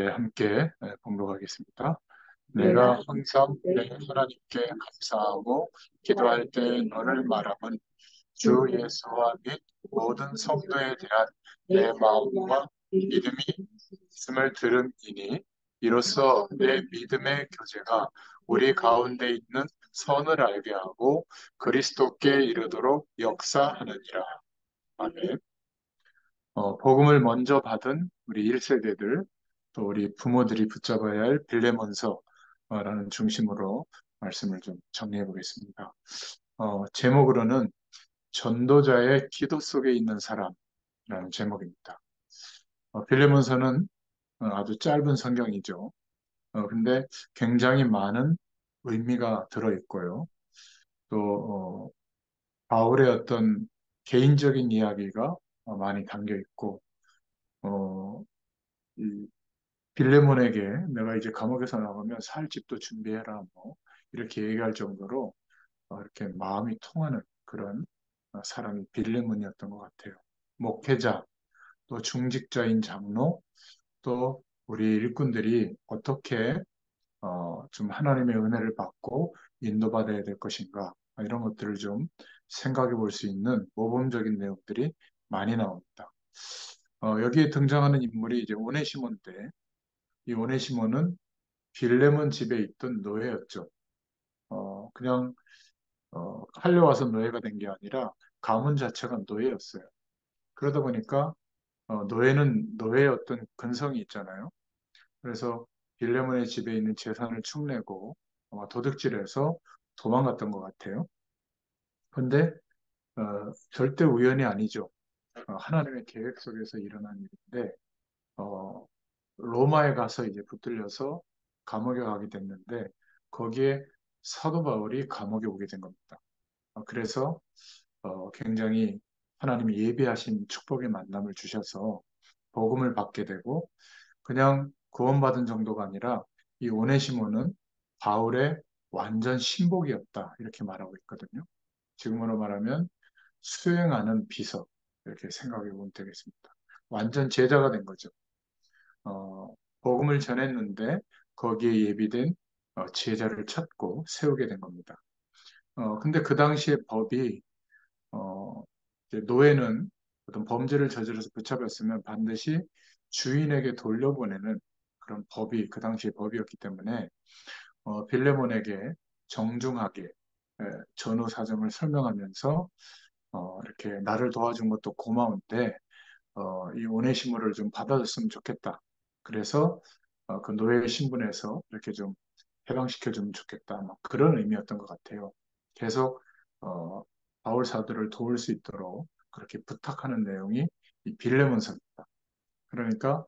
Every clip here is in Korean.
함께 봉독하겠습니다. 네, 내가 항상 내 하나님께 감사하고 기도할 때 너를 말함은 주 예수와 및 모든 성도에 대한 내 마음과 믿음이 있음을 들음이니 이로써 내 믿음의 교제가 우리 가운데 있는 선을 알게 하고 그리스도께 이르도록 역사하느니라. 아멘. 복음을 먼저 받은 우리 1세대들, 또 우리 부모들이 붙잡아야 할 빌레몬서라는 중심으로 말씀을 좀 정리해 보겠습니다. 제목으로는 전도자의 기도 속에 있는 사람이라는 제목입니다. 빌레몬서는 아주 짧은 성경이죠. 근데 굉장히 많은 의미가 들어있고요. 또 바울의 어떤 개인적인 이야기가 많이 담겨 있고, 어, 이 빌레몬에게 내가 이제 감옥에서 나가면 살 집도 준비해라, 뭐, 이렇게 얘기할 정도로 이렇게 마음이 통하는 그런 사람이 빌레몬이었던 것 같아요. 목회자, 또 중직자인 장로, 또 우리 일꾼들이 어떻게 좀 하나님의 은혜를 받고 인도받아야 될 것인가, 이런 것들을 좀 생각해 볼 수 있는 모범적인 내용들이 많이 나옵니다. 여기에 등장하는 인물이 이제 오네시모인데, 이 오네시모는 빌레몬 집에 있던 노예였죠. 그냥 팔려와서 노예가 된 게 아니라 가문 자체가 노예였어요. 그러다 보니까 노예는 노예의 어떤 근성이 있잖아요. 그래서 빌레몬의 집에 있는 재산을 축내고 도둑질해서 도망갔던 것 같아요. 근데 절대 우연이 아니죠. 하나님의 계획 속에서 일어난 일인데 어, 로마에 가서 이제 붙들려서 감옥에 가게 됐는데 거기에 사도 바울이 감옥에 오게 된 겁니다. 그래서 굉장히 하나님이 예비하신 축복의 만남을 주셔서 복음을 받게 되고 그냥 구원받은 정도가 아니라 이 오네시모는 바울의 완전 신복이었다 이렇게 말하고 있거든요. 지금으로 말하면 수행하는 비서 이렇게 생각해 보면 되겠습니다. 완전 제자가 된 거죠. 어, 복음을 전했는데 거기에 예비된 제자를 찾고 세우게 된 겁니다. 근데 그 당시에 법이 이제 노예는 어떤 범죄를 저질러서 붙잡혔으면 반드시 주인에게 돌려보내는 그런 법이 그 당시의 법이었기 때문에 빌레몬에게 정중하게 전후 사정을 설명하면서 이렇게 나를 도와준 것도 고마운데 이 오네시모를 좀 받아줬으면 좋겠다. 그래서 그 노예 신분에서 이렇게 좀 해방시켜주면 좋겠다. 뭐 그런 의미였던 것 같아요. 계속 어, 바울 사도를 도울 수 있도록 그렇게 부탁하는 내용이 이 빌레몬서입니다. 그러니까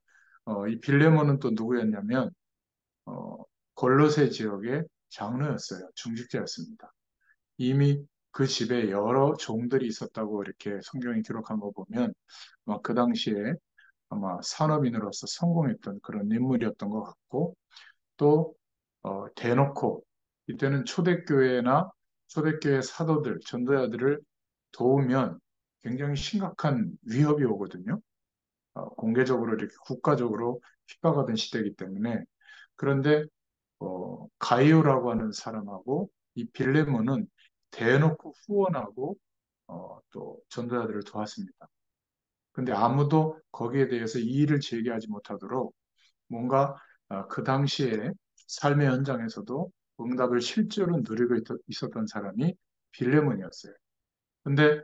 이 빌레몬은 또 누구였냐면 어, 골로새 지역의 장로였어요. 중직자였습니다. 이미 그 집에 여러 종들이 있었다고 이렇게 성경이 기록한 거 보면 아마 그 당시에 아마 산업인으로서 성공했던 그런 인물이었던 것 같고 또 대놓고 이때는 초대교회나 초대교회 사도들, 전도자들을 도우면 굉장히 심각한 위협이 오거든요. 공개적으로 이렇게 국가적으로 핍박하던 시대이기 때문에 그런데 가이오라고 하는 사람하고 이 빌레몬은 대놓고 후원하고 또 전도자들을 도왔습니다. 근데 아무도 거기에 대해서 이의를 제기하지 못하도록 뭔가 그 당시에 삶의 현장에서도 응답을 실제로 누리고 있었던 사람이 빌레몬이었어요. 근데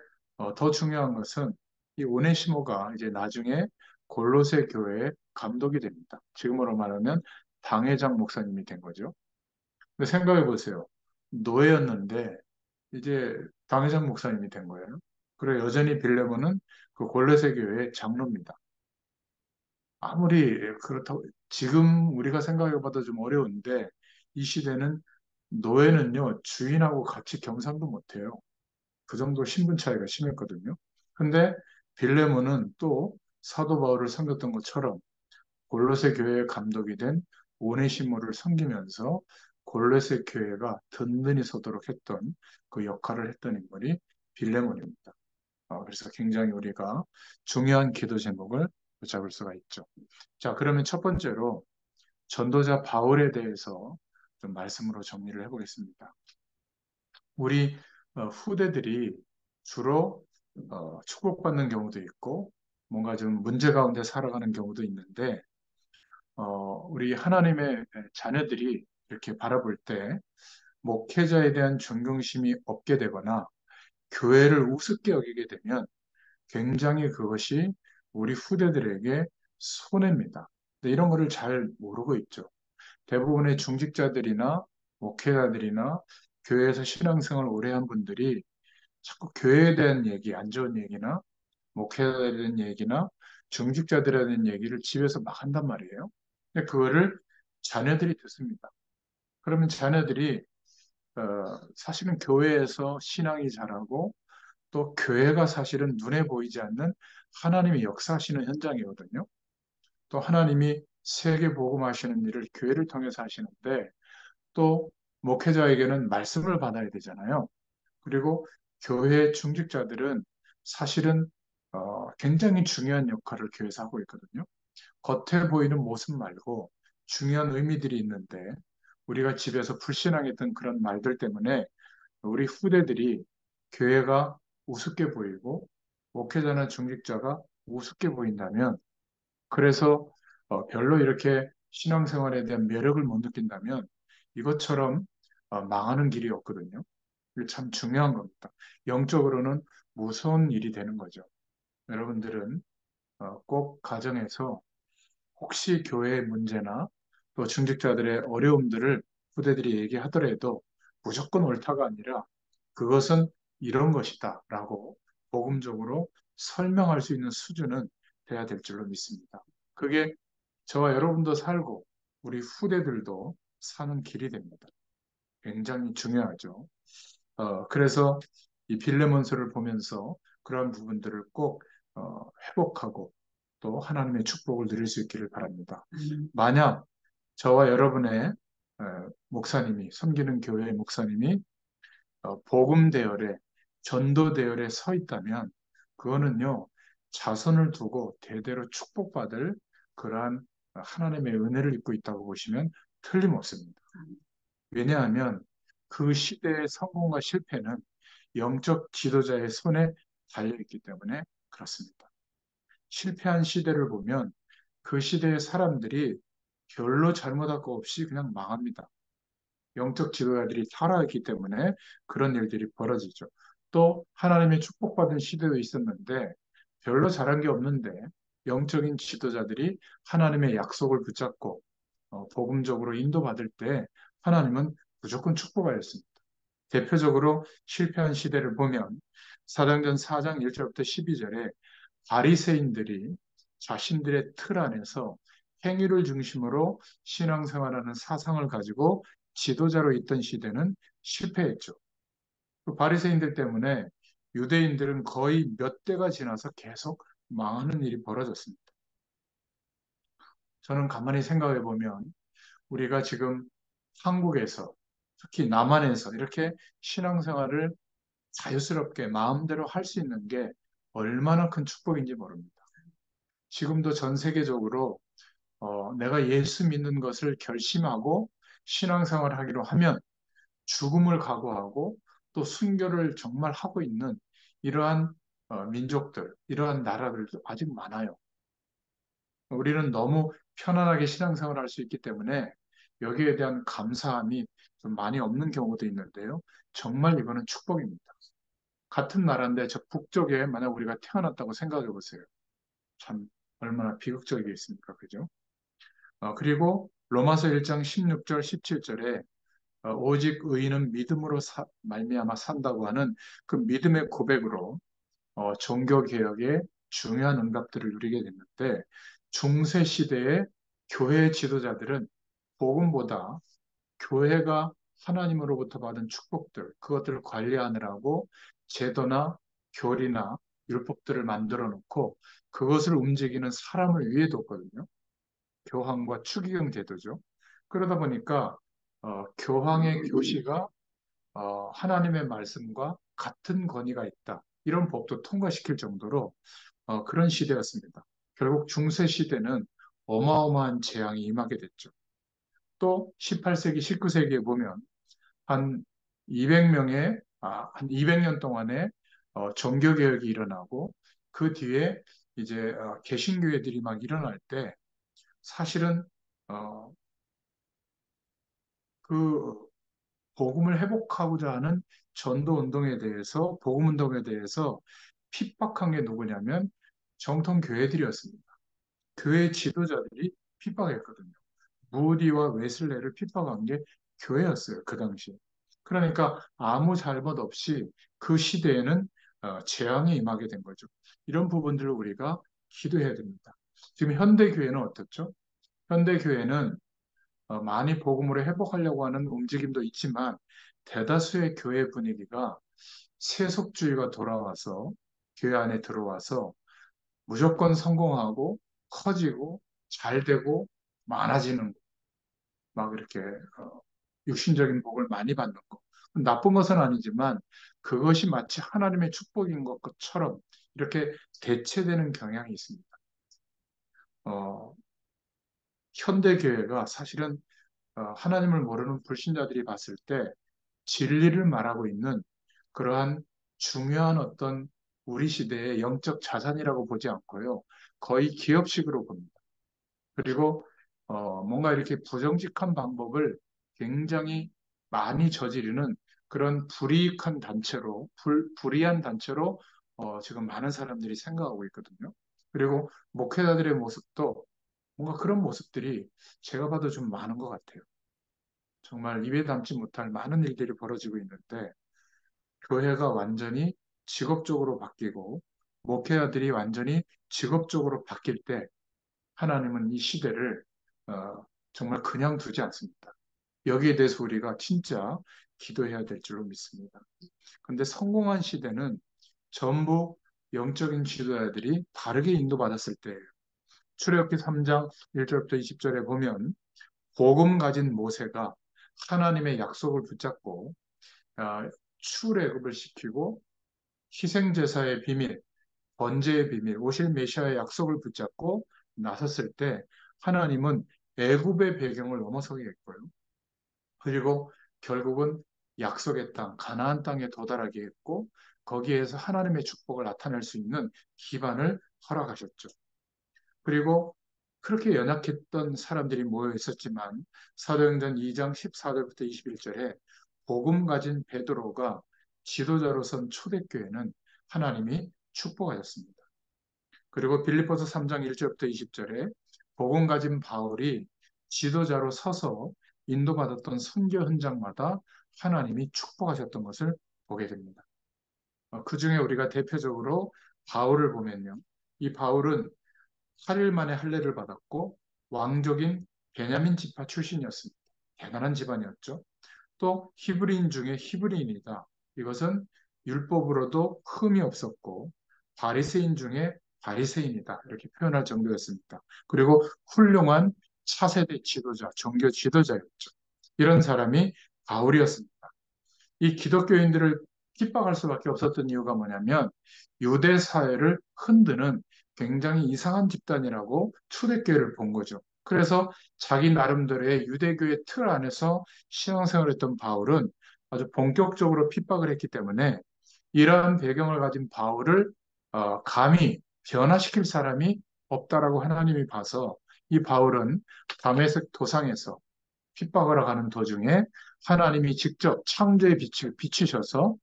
더 중요한 것은 이 오네시모가 이제 나중에 골로새 교회의 감독이 됩니다. 지금으로 말하면 당회장 목사님이 된 거죠. 근데 생각해 보세요. 노예였는데 이제 당회장 목사님이 된 거예요. 그리고 여전히 빌레몬은 그 골로새 교회의 장로입니다. 아무리 그렇다고 지금 우리가 생각해봐도 좀 어려운데 이 시대는 노예는요 주인하고 같이 경상도 못해요. 그 정도 신분 차이가 심했거든요. 근데 빌레몬은 또 사도 바울을 섬겼던 것처럼 골로새 교회의 감독이 된 오네시모를 섬기면서 골로새 교회가 든든히 서도록 했던 그 역할을 했던 인물이 빌레몬입니다. 그래서 굉장히 우리가 중요한 기도 제목을 붙잡을 수가 있죠. 자, 그러면 첫 번째로 전도자 바울에 대해서 좀 말씀으로 정리를 해보겠습니다. 우리 후대들이 주로 축복받는 경우도 있고 뭔가 좀 문제 가운데 살아가는 경우도 있는데 우리 하나님의 자녀들이 이렇게 바라볼 때 목회자에 대한 존경심이 없게 되거나 교회를 우습게 여기게 되면 굉장히 그것이 우리 후대들에게 손해입니다. 근데 이런 거를 잘 모르고 있죠. 대부분의 중직자들이나 목회자들이나 교회에서 신앙생활을 오래 한 분들이 자꾸 교회에 대한 얘기, 안 좋은 얘기나 목회자에 대한 얘기나 중직자들에 대한 얘기를 집에서 막 한단 말이에요. 근데 그거를 자녀들이 듣습니다. 그러면 자녀들이 사실은 교회에서 신앙이 자라고 또 교회가 사실은 눈에 보이지 않는 하나님이 역사하시는 현장이거든요. 또 하나님이 세계 복음하시는 일을 교회를 통해서 하시는데 또 목회자에게는 말씀을 받아야 되잖아요. 그리고 교회 중직자들은 사실은 굉장히 중요한 역할을 교회에서 하고 있거든요. 겉에 보이는 모습 말고 중요한 의미들이 있는데 우리가 집에서 불신앙했던 그런 말들 때문에 우리 후대들이 교회가 우습게 보이고 목회자나 중직자가 우습게 보인다면 그래서 별로 이렇게 신앙생활에 대한 매력을 못 느낀다면 이것처럼 망하는 길이 없거든요. 이게 참 중요한 겁니다. 영적으로는 무서운 일이 되는 거죠. 여러분들은 꼭 가정에서 혹시 교회의 문제나 또 중직자들의 어려움들을 후대들이 얘기하더라도 무조건 옳다가 아니라 그것은 이런 것이다 라고 복음적으로 설명할 수 있는 수준은 돼야 될 줄로 믿습니다. 그게 저와 여러분도 살고 우리 후대들도 사는 길이 됩니다. 굉장히 중요하죠. 그래서 이 빌레몬서를 보면서 그러한 부분들을 꼭 회복하고 또 하나님의 축복을 누릴 수 있기를 바랍니다. 만약 저와 여러분의 목사님이 섬기는 교회의 목사님이 복음 대열에 전도 대열에 서 있다면 그거는요 자손을 두고 대대로 축복받을 그러한 하나님의 은혜를 입고 있다고 보시면 틀림없습니다. 왜냐하면 그 시대의 성공과 실패는 영적 지도자의 손에 달려있기 때문에 그렇습니다. 실패한 시대를 보면 그 시대의 사람들이 별로 잘못할 거 없이 그냥 망합니다. 영적 지도자들이 타락했기 때문에 그런 일들이 벌어지죠. 또 하나님의 축복받은 시대도 있었는데 별로 잘한 게 없는데 영적인 지도자들이 하나님의 약속을 붙잡고 복음적으로 인도받을 때 하나님은 무조건 축복하였습니다. 대표적으로 실패한 시대를 보면 사도행전 4장 1절부터 12절에 바리새인들이 자신들의 틀 안에서 행위를 중심으로 신앙생활하는 사상을 가지고 지도자로 있던 시대는 실패했죠. 그 바리새인들 때문에 유대인들은 거의 몇 대가 지나서 계속 망하는 일이 벌어졌습니다. 저는 가만히 생각해 보면 우리가 지금 한국에서 특히 남한에서 이렇게 신앙생활을 자유스럽게 마음대로 할 수 있는 게 얼마나 큰 축복인지 모릅니다. 지금도 전 세계적으로 내가 예수 믿는 것을 결심하고 신앙생활을 하기로 하면 죽음을 각오하고 또 순교를 정말 하고 있는 이러한 민족들, 이러한 나라들도 아직 많아요. 우리는 너무 편안하게 신앙생활을 할 수 있기 때문에 여기에 대한 감사함이 좀 많이 없는 경우도 있는데요. 정말 이거는 축복입니다. 같은 나라인데 저 북쪽에 만약 우리가 태어났다고 생각해 보세요. 참 얼마나 비극적이겠습니까? 그죠? 그리고 로마서 1장 16절, 17절에 오직 의인은 믿음으로 말미암아 산다고 하는 그 믿음의 고백으로 종교개혁의 중요한 응답들을 누리게 됐는데 중세 시대의 교회 지도자들은 복음보다 교회가 하나님으로부터 받은 축복들, 그것들을 관리하느라고 제도나 교리나 율법들을 만들어 놓고 그것을 움직이는 사람을 위해 뒀거든요. 교황과 추기경 제도죠. 그러다 보니까 교황의 교시가 하나님의 말씀과 같은 권위가 있다. 이런 법도 통과시킬 정도로 그런 시대였습니다. 결국 중세 시대는 어마어마한 재앙이 임하게 됐죠. 또 18세기, 19세기에 보면 한 200명의, 한 200년 동안의 종교개혁이 일어나고 그 뒤에 이제 개신교회들이 막 일어날 때 사실은 어, 그 복음을 회복하고자 하는 전도 운동에 대해서, 복음 운동에 대해서 핍박한 게 누구냐면 정통 교회들이었습니다. 교회 지도자들이 핍박했거든요. 무디와 웨슬레를 핍박한 게 교회였어요, 그 당시에. 그러니까 아무 잘못 없이 그 시대에는 재앙이 임하게 된 거죠. 이런 부분들을 우리가 기도해야 됩니다. 지금 현대 교회는 어떻죠? 현대 교회는 많이 복음으로 회복하려고 하는 움직임도 있지만 대다수의 교회 분위기가 세속주의가 돌아와서 교회 안에 들어와서 무조건 성공하고 커지고 잘 되고 많아지는 거. 막 이렇게 육신적인 복을 많이 받는 거. 나쁜 것은 아니지만 그것이 마치 하나님의 축복인 것처럼 이렇게 대체되는 경향이 있습니다. 어, 현대 교회가 사실은 하나님을 모르는 불신자들이 봤을 때 진리를 말하고 있는 그러한 중요한 어떤 우리 시대의 영적 자산이라고 보지 않고요. 거의 기업식으로 봅니다. 그리고 뭔가 이렇게 부정직한 방법을 굉장히 많이 저지르는 그런 불이익한 단체로, 불이한 단체로 지금 많은 사람들이 생각하고 있거든요. 그리고 목회자들의 모습도 뭔가 그런 모습들이 제가 봐도 좀 많은 것 같아요. 정말 입에 담지 못할 많은 일들이 벌어지고 있는데 교회가 완전히 직업적으로 바뀌고 목회자들이 완전히 직업적으로 바뀔 때 하나님은 이 시대를 정말 그냥 두지 않습니다. 여기에 대해서 우리가 진짜 기도해야 될 줄로 믿습니다. 그런데 성공한 시대는 전부 영적인 지도자들이 바르게 인도받았을 때예요. 출애굽기 3장 1절부터 20절에 보면 복음 가진 모세가 하나님의 약속을 붙잡고 출애굽을 시키고 희생제사의 비밀, 번제의 비밀, 오실 메시아의 약속을 붙잡고 나섰을 때 하나님은 애굽의 배경을 넘어서게 했고요. 그리고 결국은 약속의 땅, 가나안 땅에 도달하게 했고 거기에서 하나님의 축복을 나타낼 수 있는 기반을 허락하셨죠. 그리고 그렇게 연약했던 사람들이 모여 있었지만 사도행전 2장 14절부터 21절에 복음 가진 베드로가 지도자로 선 초대교회는 하나님이 축복하셨습니다. 그리고 빌립보서 3장 1절부터 20절에 복음 가진 바울이 지도자로 서서 인도받았던 선교 현장마다 하나님이 축복하셨던 것을 보게 됩니다. 그 중에 우리가 대표적으로 바울을 보면요. 이 바울은 8일 만에 할례를 받았고 왕족인 베냐민 지파 출신이었습니다. 대단한 집안이었죠. 또 히브리인 중에 히브리인이다. 이것은 율법으로도 흠이 없었고 바리새인 중에 바리새인이다. 이렇게 표현할 정도였습니다. 그리고 훌륭한 차세대 지도자, 종교 지도자였죠. 이런 사람이 바울이었습니다. 이 기독교인들을 핍박할 수밖에 없었던 이유가 뭐냐면 유대 사회를 흔드는 굉장히 이상한 집단이라고 초대교회를 본 거죠. 그래서 자기 나름대로의 유대교의 틀 안에서 신앙생활을 했던 바울은 아주 본격적으로 핍박을 했기 때문에 이러한 배경을 가진 바울을 감히 변화시킬 사람이 없다라고 하나님이 봐서 이 바울은 다메섹 도상에서 핍박을 가는 도중에 하나님이 직접 창조의 빛을 비추셔서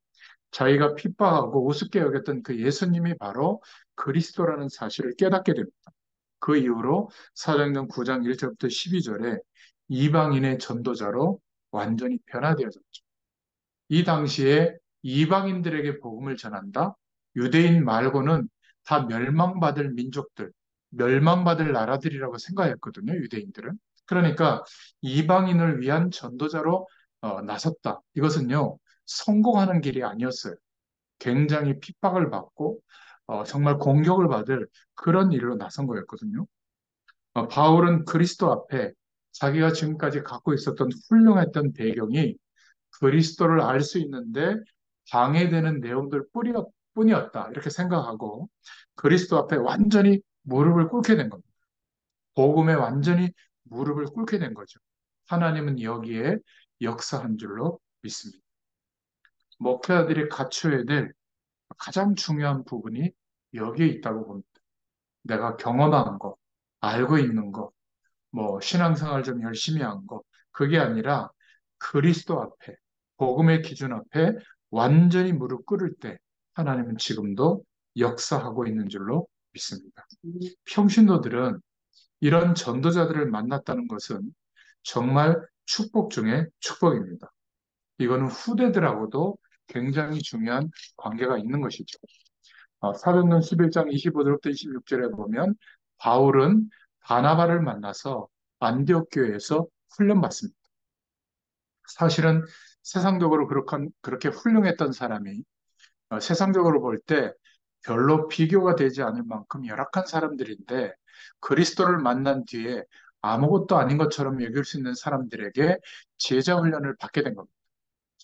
자기가 핍박하고 우습게 여겼던 그 예수님이 바로 그리스도라는 사실을 깨닫게 됩니다. 그 이후로 사도행전 9장 1절부터 12절에 이방인의 전도자로 완전히 변화되어졌죠. 이 당시에 이방인들에게 복음을 전한다? 유대인 말고는 다 멸망받을 민족들, 멸망받을 나라들이라고 생각했거든요, 유대인들은. 그러니까 이방인을 위한 전도자로 나섰다. 이것은요, 성공하는 길이 아니었어요. 굉장히 핍박을 받고 정말 공격을 받을 그런 일로 나선 거였거든요. 바울은 그리스도 앞에 자기가 지금까지 갖고 있었던 훌륭했던 배경이 그리스도를 알 수 있는데 방해되는 내용들 뿐이었다. 이렇게 생각하고 그리스도 앞에 완전히 무릎을 꿇게 된 겁니다. 복음에 완전히 무릎을 꿇게 된 거죠. 하나님은 여기에 역사한 줄로 믿습니다. 목회자들이 갖춰야 될 가장 중요한 부분이 여기에 있다고 봅니다. 내가 경험한 거, 알고 있는 거, 뭐 신앙생활 좀 열심히 한 거, 그게 아니라 그리스도 앞에, 복음의 기준 앞에 완전히 무릎 꿇을 때 하나님은 지금도 역사하고 있는 줄로 믿습니다. 평신도들은 이런 전도자들을 만났다는 것은 정말 축복 중에 축복입니다. 이거는 후대들하고도 굉장히 중요한 관계가 있는 것이죠. 사도행전 11장 25절부터 26절에 보면 바울은 바나바를 만나서 안디옥 교회에서 훈련받습니다. 사실은 세상적으로 그렇게 훌륭했던 사람이 세상적으로 볼 때 별로 비교가 되지 않을 만큼 열악한 사람들인데 그리스도를 만난 뒤에 아무것도 아닌 것처럼 여길 수 있는 사람들에게 제자 훈련을 받게 된 겁니다.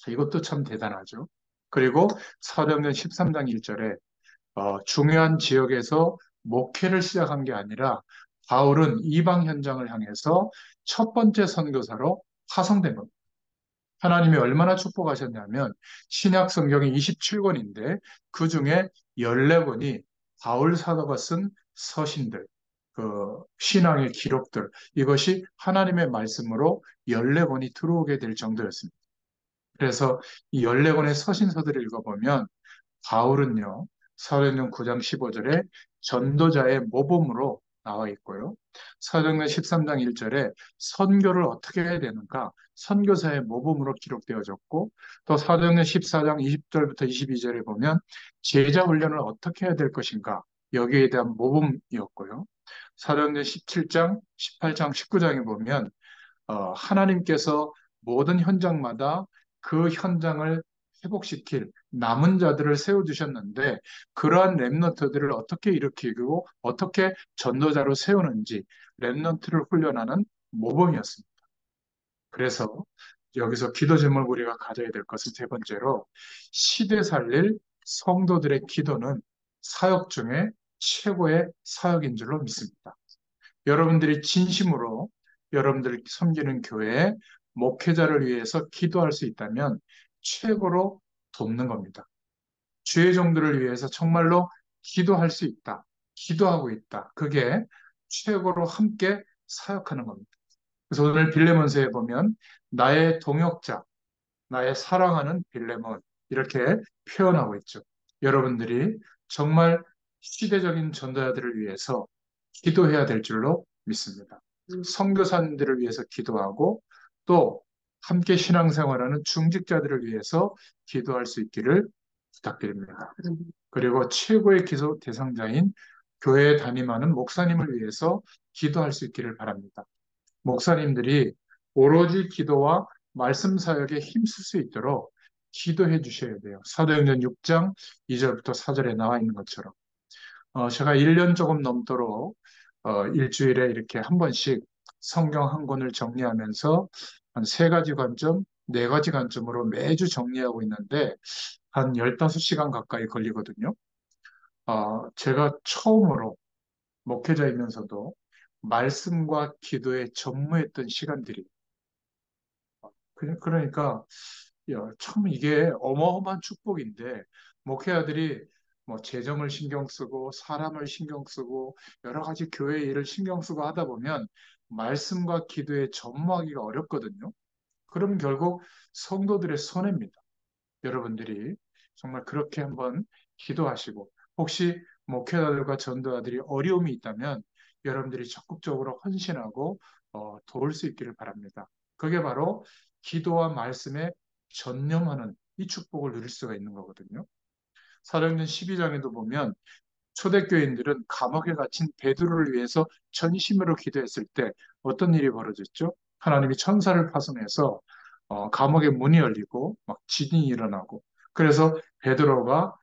이것도 참 대단하죠. 그리고 사도행전 13장 1절에 중요한 지역에서 목회를 시작한 게 아니라 바울은 이방 현장을 향해서 첫 번째 선교사로 파송된 겁니다. 하나님이 얼마나 축복하셨냐면 신약 성경이 27권인데 그 중에 14권이 바울 사도가 쓴 서신들, 그 신앙의 기록들, 이것이 하나님의 말씀으로 14권이 들어오게 될 정도였습니다. 그래서 이 14권의 서신서들을 읽어보면 바울은요, 사도행전 9장 15절에 전도자의 모범으로 나와 있고요. 사도행전 13장 1절에 선교를 어떻게 해야 되는가, 선교사의 모범으로 기록되어졌고, 또 사도행전 14장 20절부터 22절에 보면 제자 훈련을 어떻게 해야 될 것인가, 여기에 대한 모범이었고요. 사도행전 17장, 18장, 19장에 보면 하나님께서 모든 현장마다 그 현장을 회복시킬 남은 자들을 세워주셨는데 그러한 렘넌트들을 어떻게 일으키고 어떻게 전도자로 세우는지 렘넌트를 훈련하는 모범이었습니다. 그래서 여기서 기도 제목을 우리가 가져야 될 것은 세 번째로 시대 살릴 성도들의 기도는 사역 중에 최고의 사역인 줄로 믿습니다. 여러분들이 진심으로 여러분들이 섬기는 교회에 목회자를 위해서 기도할 수 있다면 최고로 돕는 겁니다. 주의 종들을 위해서 정말로 기도할 수 있다. 기도하고 있다. 그게 최고로 함께 사역하는 겁니다. 그래서 오늘 빌레몬서에 보면 나의 동역자, 나의 사랑하는 빌레몬 이렇게 표현하고 있죠. 여러분들이 정말 시대적인 전도자들을 위해서 기도해야 될 줄로 믿습니다. 선교사님들을 위해서 기도하고 또 함께 신앙생활하는 중직자들을 위해서 기도할 수 있기를 부탁드립니다. 그리고 최고의 기도 대상자인 교회에 담임하는 목사님을 위해서 기도할 수 있기를 바랍니다. 목사님들이 오로지 기도와 말씀 사역에 힘쓸 수 있도록 기도해 주셔야 돼요. 사도행전 6장 2절부터 4절에 나와 있는 것처럼. 제가 1년 조금 넘도록 일주일에 이렇게 한 번씩 성경 한 권을 정리하면서 한 세 가지 관점, 네 가지 관점으로 매주 정리하고 있는데 한 15시간 가까이 걸리거든요. 제가 처음으로 목회자이면서도 말씀과 기도에 전무했던 시간들이 그러니까 참 이게 어마어마한 축복인데 목회자들이 뭐 재정을 신경 쓰고 사람을 신경 쓰고 여러 가지 교회 일을 신경 쓰고 하다 보면 말씀과 기도에 전무하기가 어렵거든요. 그럼 결국 성도들의 손해입니다. 여러분들이 정말 그렇게 한번 기도하시고 혹시 목회자들과 전도자들이 어려움이 있다면 여러분들이 적극적으로 헌신하고 도울 수 있기를 바랍니다. 그게 바로 기도와 말씀에 전념하는 이 축복을 누릴 수가 있는 거거든요. 사도행전 12장에도 보면 초대교인들은 감옥에 갇힌 베드로를 위해서 전심으로 기도했을 때 어떤 일이 벌어졌죠? 하나님이 천사를 파송해서 감옥의 문이 열리고 막 지진이 일어나고 그래서 베드로가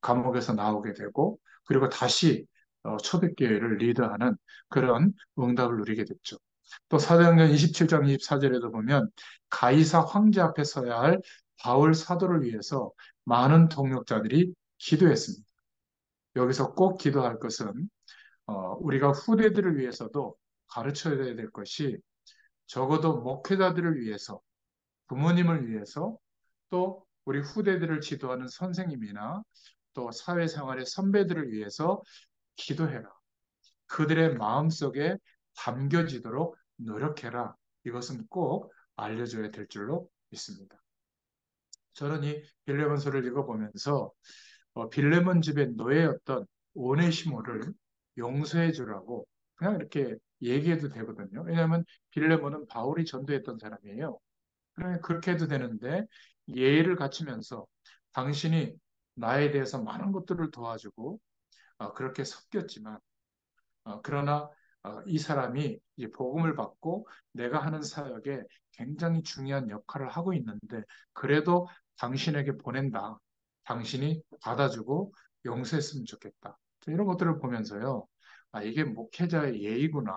감옥에서 나오게 되고 그리고 다시 초대교회를 리드하는 그런 응답을 누리게 됐죠. 또 사도행전 27장 24절에도 보면 가이사 황제 앞에 서야 할 바울 사도를 위해서 많은 동역자들이 기도했습니다. 여기서 꼭 기도할 것은 우리가 후대들을 위해서도 가르쳐야 될 것이 적어도 목회자들을 위해서, 부모님을 위해서, 또 우리 후대들을 지도하는 선생님이나 또 사회생활의 선배들을 위해서 기도해라. 그들의 마음속에 담겨지도록 노력해라. 이것은 꼭 알려줘야 될 줄로 믿습니다. 저는 이 빌레몬서를 읽어보면서 빌레몬 집의 노예였던 오네시모를 용서해 주라고 그냥 이렇게 얘기해도 되거든요. 왜냐하면 빌레몬은 바울이 전도했던 사람이에요. 그러면 그렇게 해도 되는데 예의를 갖추면서 당신이 나에 대해서 많은 것들을 도와주고 그렇게 섞였지만 그러나 이 사람이 이제 복음을 받고 내가 하는 사역에 굉장히 중요한 역할을 하고 있는데 그래도 당신에게 보낸다. 당신이 받아주고 용서했으면 좋겠다. 이런 것들을 보면서요. 이게 목회자의 예의구나.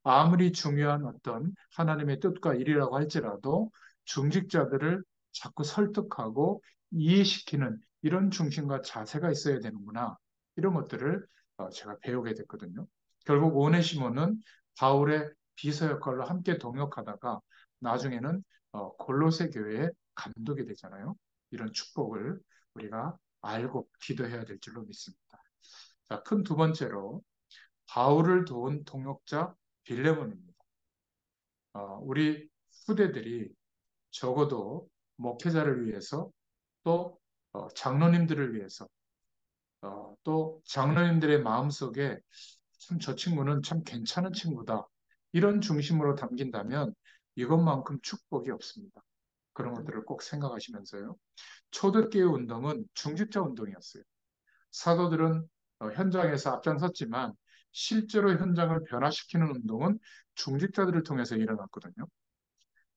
아무리 중요한 어떤 하나님의 뜻과 일이라고 할지라도 중직자들을 자꾸 설득하고 이해시키는 이런 중심과 자세가 있어야 되는구나. 이런 것들을 제가 배우게 됐거든요. 결국 오네시모는 바울의 비서 역할로 함께 동역하다가 나중에는 골로새 교회의 감독이 되잖아요. 이런 축복을 우리가 알고 기도해야 될 줄로 믿습니다. 자, 큰 두 번째로 바울을 도운 동역자 빌레몬입니다. 우리 후대들이 적어도 목회자를 위해서 또 장로님들을 위해서 또 장로님들의 마음속에 참 저 친구는 참 괜찮은 친구다. 이런 중심으로 담긴다면 이것만큼 축복이 없습니다. 그런 것들을 꼭 생각하시면서요. 초대교회 운동은 중직자 운동이었어요. 사도들은 현장에서 앞장섰지만 실제로 현장을 변화시키는 운동은 중직자들을 통해서 일어났거든요.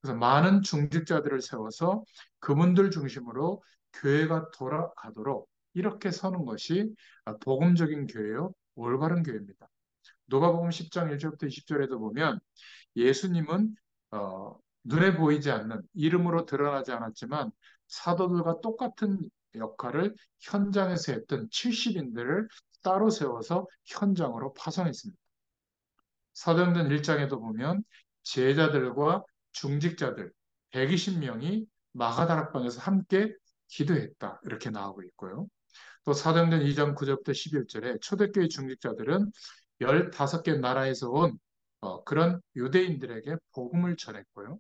그래서 많은 중직자들을 세워서 그분들 중심으로 교회가 돌아가도록 이렇게 서는 것이 복음적인 교회요, 올바른 교회입니다. 누가복음 10장 1절부터 20절에도 보면 예수님은 눈에 보이지 않는 이름으로 드러나지 않았지만 사도들과 똑같은 역할을 현장에서 했던 70인들을 따로 세워서 현장으로 파송했습니다. 사도행전 1장에도 보면 제자들과 중직자들 120명이 마가다락방에서 함께 기도했다. 이렇게 나오고 있고요. 또 사도행전 2장 9절부터 11절에 초대교회 중직자들은 15개 나라에서 온 그런 유대인들에게 복음을 전했고요.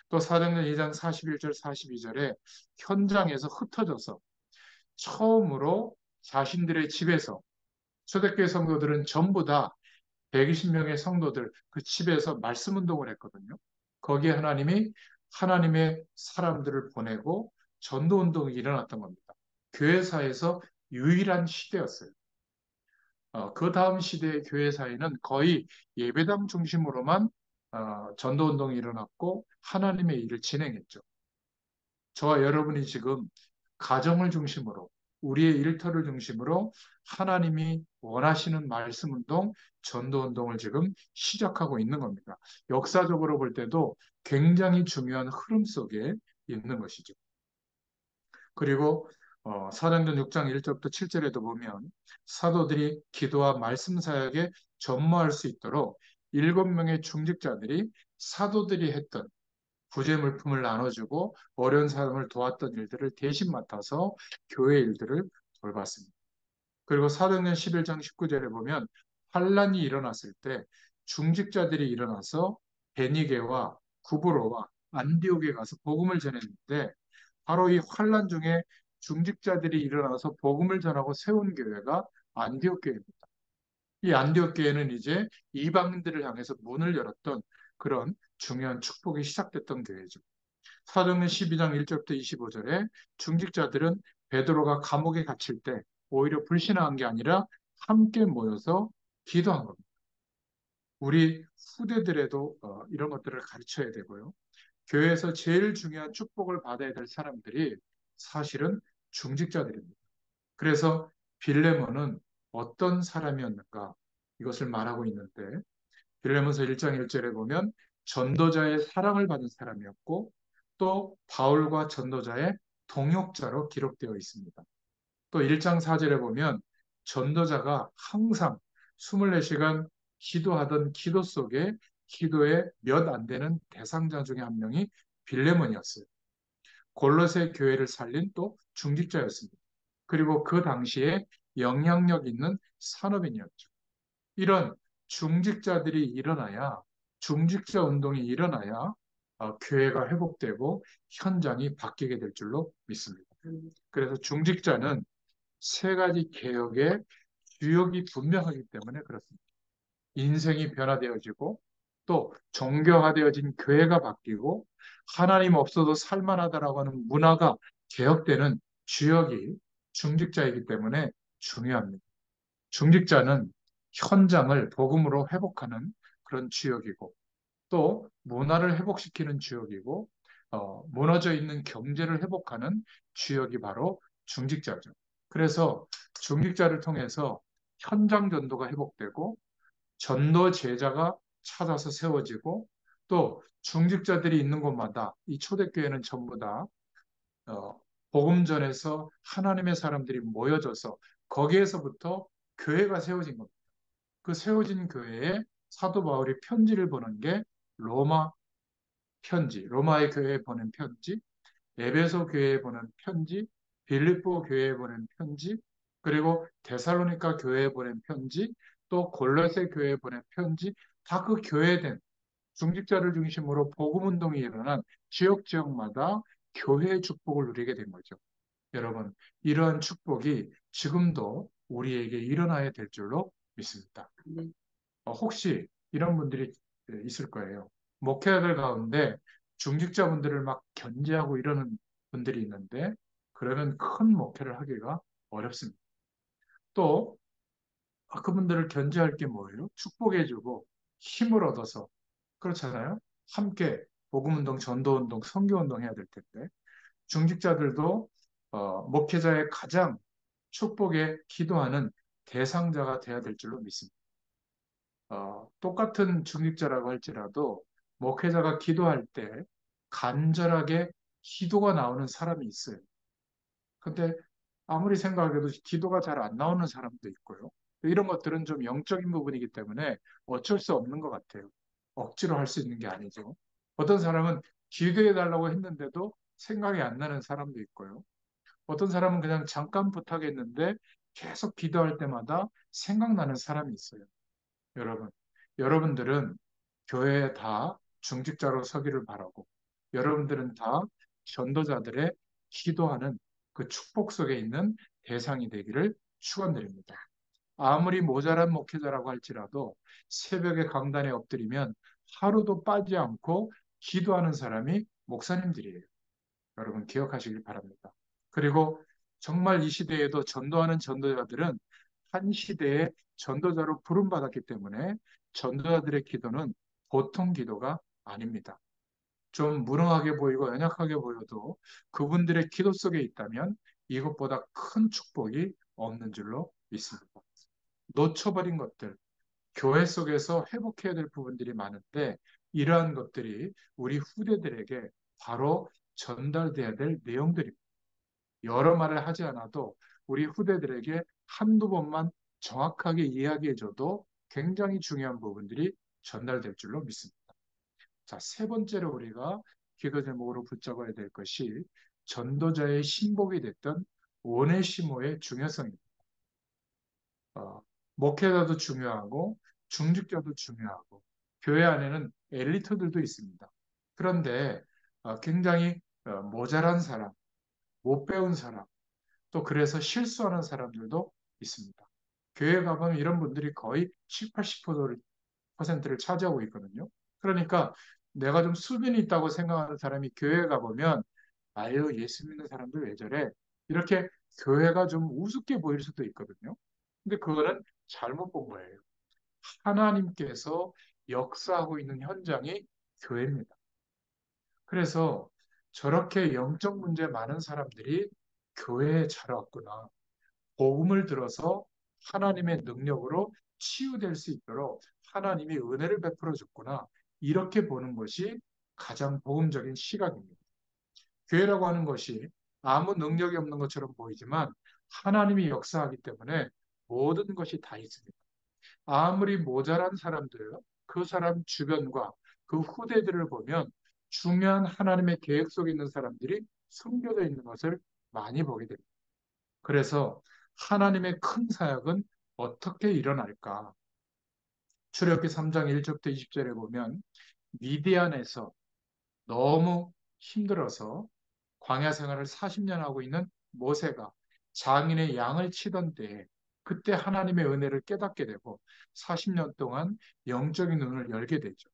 또 사도행전 2장 41절 42절에 현장에서 흩어져서 처음으로 자신들의 집에서 초대교회 성도들은 전부 다 120명의 성도들 그 집에서 말씀 운동을 했거든요. 거기에 하나님이 하나님의 사람들을 보내고 전도 운동이 일어났던 겁니다. 교회사에서 유일한 시대였어요. 그 다음 시대의 교회사에는 거의 예배당 중심으로만 전도 운동이 일어났고 하나님의 일을 진행했죠. 저와 여러분이 지금 가정을 중심으로 우리의 일터를 중심으로 하나님이 원하시는 말씀 운동, 전도 운동을 지금 시작하고 있는 겁니다. 역사적으로 볼 때도 굉장히 중요한 흐름 속에 있는 것이죠. 그리고 사도행전 6장 1절부터 7절에도 보면 사도들이 기도와 말씀 사역에 전무할 수 있도록 7명의 중직자들이 사도들이 했던 부재 물품을 나눠주고 어려운 사람을 도왔던 일들을 대신 맡아서 교회 일들을 돌봤습니다. 그리고 사도행전 11장 19절에 보면 환란이 일어났을 때 중직자들이 일어나서 베니게와 구브로와 안디옥에 가서 복음을 전했는데 바로 이 환란 중에 중직자들이 일어나서 복음을 전하고 세운 교회가 안디옥 교회입니다. 이 안디옥 교회는 이제 이방인들을 향해서 문을 열었던 그런 중요한 축복이 시작됐던 교회죠. 사도행전 12장 1절부터 25절에 중직자들은 베드로가 감옥에 갇힐 때 오히려 불신앙한 게 아니라 함께 모여서 기도한 겁니다. 우리 후대들에도 이런 것들을 가르쳐야 되고요. 교회에서 제일 중요한 축복을 받아야 될 사람들이 사실은 중직자들입니다. 그래서 빌레몬은 어떤 사람이었는가 이것을 말하고 있는데 빌레몬서 1장 1절에 보면 전도자의 사랑을 받은 사람이었고 또 바울과 전도자의 동역자로 기록되어 있습니다. 또 1장 4절에 보면 전도자가 항상 24시간 기도하던 기도 속에 기도의 몇 안 되는 대상자 중에 한 명이 빌레몬이었어요. 골로새 교회를 살린 또 중직자였습니다. 그리고 그 당시에 영향력 있는 산업인이었죠. 이런 중직자들이 일어나야, 중직자 운동이 일어나야 교회가 회복되고 현장이 바뀌게 될 줄로 믿습니다. 그래서 중직자는 세 가지 개혁의 주역이 분명하기 때문에 그렇습니다. 인생이 변화되어지고 또 정교화되어진 교회가 바뀌고 하나님 없어도 살만하다라고 하는 문화가 개혁되는 주역이 중직자이기 때문에 중요합니다. 중직자는 현장을 복음으로 회복하는 그런 주역이고 또 문화를 회복시키는 주역이고 무너져 있는 경제를 회복하는 주역이 바로 중직자죠. 그래서 중직자를 통해서 현장 전도가 회복되고 전도 제자가 찾아서 세워지고 또 중직자들이 있는 곳마다 이 초대교회는 전부 다 복음전에서 하나님의 사람들이 모여져서 거기에서부터 교회가 세워진 겁니다. 그 세워진 교회에 사도 바울이 편지를 보낸 게 로마 편지, 로마의 교회에 보낸 편지, 에베소 교회에 보낸 편지, 빌립보 교회에 보낸 편지, 그리고 데살로니가 교회에 보낸 편지, 또 골로새 교회에 보낸 편지, 다 그 교회된 중직자를 중심으로 복음 운동이 일어난 지역마다 교회의 축복을 누리게 된 거죠. 여러분, 이러한 축복이 지금도 우리에게 일어나야 될 줄로 믿습니다. 혹시 이런 분들이 있을 거예요. 목회자들 가운데 중직자분들을 막 견제하고 이러는 분들이 있는데 그러면 큰 목회를 하기가 어렵습니다. 또 그분들을 견제할 게 뭐예요? 축복해주고 힘을 얻어서 그렇잖아요. 함께 복음운동, 전도운동, 선교운동 해야 될 텐데 중직자들도 목회자의 가장 축복에 기도하는 대상자가 돼야 될 줄로 믿습니다. 똑같은 중직자라고 할지라도 목회자가 기도할 때 간절하게 기도가 나오는 사람이 있어요. 근데 아무리 생각해도 기도가 잘 안 나오는 사람도 있고요. 이런 것들은 좀 영적인 부분이기 때문에 어쩔 수 없는 것 같아요. 억지로 할 수 있는 게 아니죠. 어떤 사람은 기도해 달라고 했는데도 생각이 안 나는 사람도 있고요. 어떤 사람은 그냥 잠깐 부탁했는데 계속 기도할 때마다 생각나는 사람이 있어요. 여러분, 여러분들은 교회에 다 중직자로 서기를 바라고, 여러분들은 다 전도자들의 기도하는 그 축복 속에 있는 대상이 되기를 축원드립니다. 아무리 모자란 목회자라고 할지라도 새벽에 강단에 엎드리면 하루도 빠지 않고 기도하는 사람이 목사님들이에요. 여러분 기억하시길 바랍니다. 그리고 정말 이 시대에도 전도하는 전도자들은 한 시대의 전도자로 부름받았기 때문에 전도자들의 기도는 보통 기도가 아닙니다. 좀 무능하게 보이고 연약하게 보여도 그분들의 기도 속에 있다면 이것보다 큰 축복이 없는 줄로 믿습니다. 놓쳐버린 것들, 교회 속에서 회복해야 될 부분들이 많은데 이러한 것들이 우리 후대들에게 바로 전달돼야 될 내용들입니다. 여러 말을 하지 않아도 우리 후대들에게 한두 번만 정확하게 이야기해줘도 굉장히 중요한 부분들이 전달될 줄로 믿습니다. 자, 세 번째로 우리가 기도 제목으로 붙잡아야 될 것이 전도자의 신복이 됐던 오네시모의 중요성입니다. 어, 목회자도 중요하고 중직자도 중요하고 교회 안에는 엘리트들도 있습니다. 그런데 굉장히 모자란 사람, 못 배운 사람, 또 그래서 실수하는 사람들도 있습니다. 교회 가보면 이런 분들이 거의 7, 80%를 차지하고 있거든요. 그러니까 내가 좀 수준이 있다고 생각하는 사람이 교회에 가보면 아유, 예수 믿는 사람들 왜 저래? 이렇게 교회가 좀 우습게 보일 수도 있거든요. 근데 그거는 잘못 본 거예요. 하나님께서 역사하고 있는 현장이 교회입니다. 그래서 저렇게 영적 문제 많은 사람들이 교회에 자라왔구나. 복음을 들어서 하나님의 능력으로 치유될 수 있도록 하나님이 은혜를 베풀어 줬구나. 이렇게 보는 것이 가장 복음적인 시각입니다. 교회라고 하는 것이 아무 능력이 없는 것처럼 보이지만 하나님이 역사하기 때문에 모든 것이 다 있습니다. 아무리 모자란 사람들, 그 사람 주변과 그 후대들을 보면 중요한 하나님의 계획 속에 있는 사람들이 숨겨져 있는 것을 많이 보게 됩니다. 그래서 하나님의 큰 사역은 어떻게 일어날까? 출애굽기 3장 1절부터 20절에 보면 미디안에서 너무 힘들어서 광야 생활을 40년 하고 있는 모세가 장인의 양을 치던 때에 그때 하나님의 은혜를 깨닫게 되고 40년 동안 영적인 눈을 열게 되죠.